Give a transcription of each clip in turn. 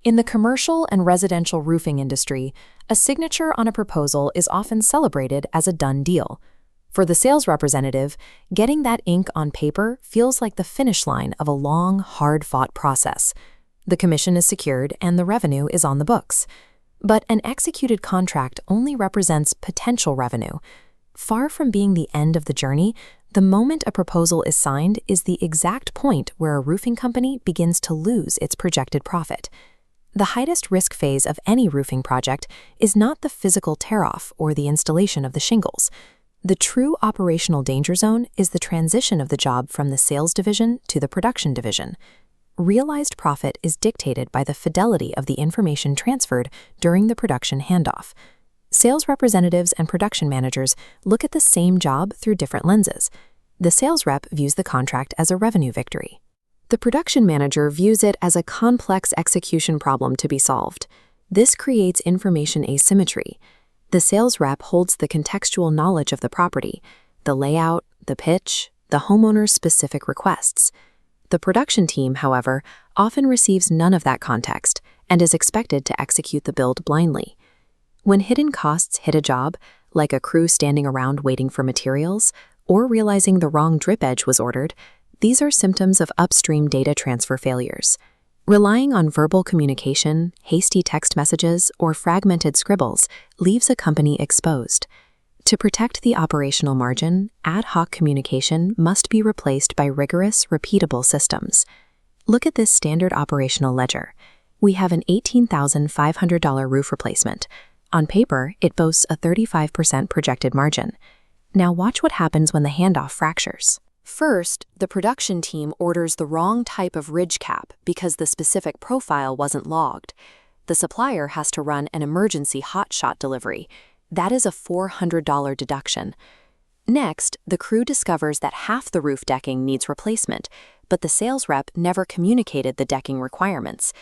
In the commercial and residential roofing industry, a signature on a proposal is often celebrated as a done deal. For the sales representative, getting that ink on paper feels like the finish line of a long, hard-fought process. The commission is secured and the revenue is on the books. But an executed contract only represents potential revenue. Far from being the end of the journey, the moment a proposal is signed is the exact point where a roofing company begins to lose its projected profit. The highest risk phase of any roofing project is not the physical tear-off or the installation of the shingles. The true operational danger zone is the transition of the job from the sales division to the production division. Realized profit is dictated by the fidelity of the information transferred during the production handoff. Sales representatives and production managers look at the same job through different lenses. The sales rep views the contract as a revenue victory. The production manager views it as a complex execution problem to be solved. This creates information asymmetry. The sales rep holds the contextual knowledge of the property, the layout, the pitch, the homeowner's specific requests. The production team, however, often receives none of that context and is expected to execute the build blindly. When hidden costs hit a job, like a crew standing around waiting for materials or realizing the wrong drip edge was ordered, these are symptoms of upstream data transfer failures. Relying on verbal communication, hasty text messages, or fragmented scribbles leaves a company exposed. To protect the operational margin, ad hoc communication must be replaced by rigorous, repeatable systems. Look at this standard operational ledger. We have an $18,500 roof replacement. On paper, it boasts a 35% projected margin. Now watch what happens when the handoff fractures. First, the production team orders the wrong type of ridge cap because the specific profile wasn't logged. The supplier has to run an emergency hotshot delivery. That is a $400 deduction. Next, the crew discovers that half the roof decking needs replacement, but the sales rep never communicated the decking requirements.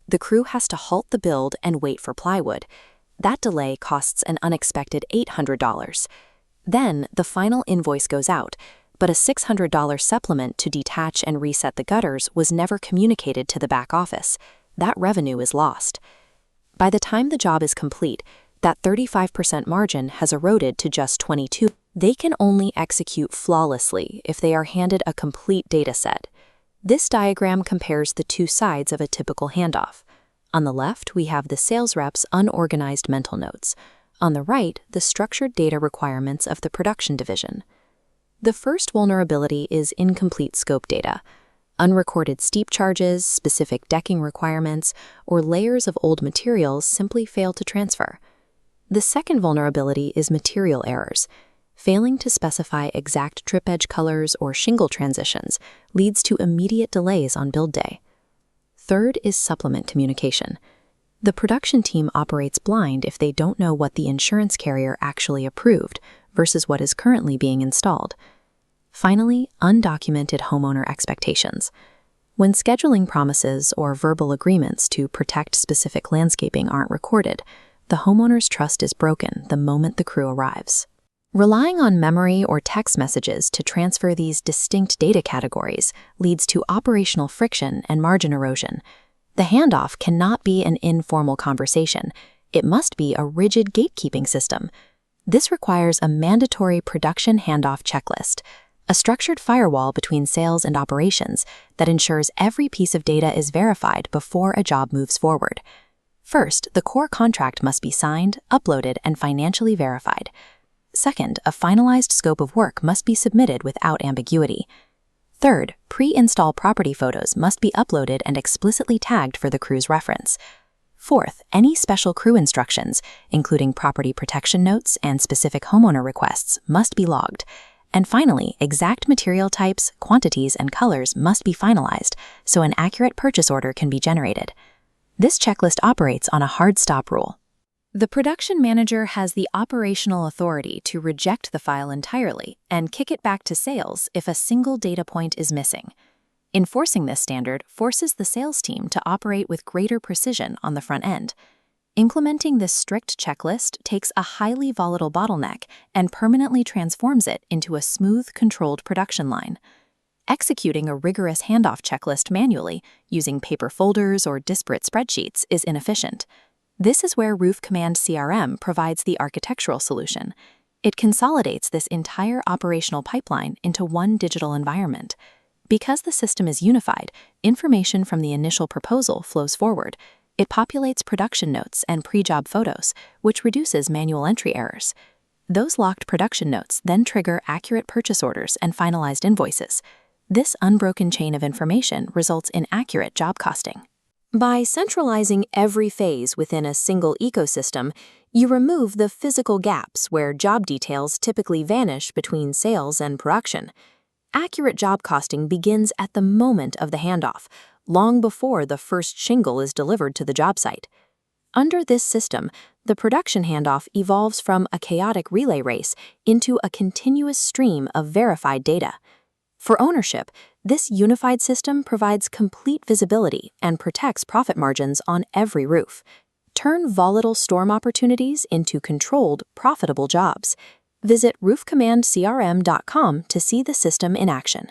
The crew has to halt the build and wait for plywood. That delay costs an unexpected $800. Then, the final invoice goes out, but a $600 supplement to detach and reset the gutters was never communicated to the back office. That revenue is lost. By the time the job is complete, that 35% margin has eroded to just 22%. They can only execute flawlessly if they are handed a complete data set. This diagram compares the two sides of a typical handoff. On the left, we have the sales rep's unorganized mental notes. On the right, the structured data requirements of the production division. The first vulnerability is incomplete scope data. Unrecorded steep charges, specific decking requirements, or layers of old materials simply fail to transfer. The second vulnerability is material errors. Failing to specify exact drip edge colors or shingle transitions leads to immediate delays on build day. Third is supplement communication. The production team operates blind if they don't know what the insurance carrier actually approved versus what is currently being installed. Finally, undocumented homeowner expectations. When scheduling promises or verbal agreements to protect specific landscaping aren't recorded, the homeowner's trust is broken the moment the crew arrives. Relying on memory or text messages to transfer these distinct data categories leads to operational friction and margin erosion. The handoff cannot be an informal conversation. It must be a rigid gatekeeping system. This requires a mandatory production handoff checklist, a structured firewall between sales and operations that ensures every piece of data is verified before a job moves forward. First, the core contract must be signed, uploaded, and financially verified. Second, a finalized scope of work must be submitted without ambiguity. Third, pre-install property photos must be uploaded and explicitly tagged for the crew's reference. Fourth, any special crew instructions, including property protection notes and specific homeowner requests, must be logged. And finally, exact material types, quantities, and colors must be finalized so an accurate purchase order can be generated. This checklist operates on a hard stop rule. The production manager has the operational authority to reject the file entirely and kick it back to sales if a single data point is missing. Enforcing this standard forces the sales team to operate with greater precision on the front end. Implementing this strict checklist takes a highly volatile bottleneck and permanently transforms it into a smooth, controlled production line. Executing a rigorous handoff checklist manually, using paper folders or disparate spreadsheets, is inefficient. This is where Roof Command CRM provides the architectural solution. It consolidates this entire operational pipeline into one digital environment. Because the system is unified, information from the initial proposal flows forward. It populates production notes and pre-job photos, which reduces manual entry errors. Those locked production notes then trigger accurate purchase orders and finalized invoices. This unbroken chain of information results in accurate job costing. By centralizing every phase within a single ecosystem, you remove the physical gaps where job details typically vanish between sales and production. Accurate job costing begins at the moment of the handoff, long before the first shingle is delivered to the job site. Under this system, the production handoff evolves from a chaotic relay race into a continuous stream of verified data. For ownership, this unified system provides complete visibility and protects profit margins on every roof. Turn volatile storm opportunities into controlled, profitable jobs. Visit roofcommandcrm.com to see the system in action.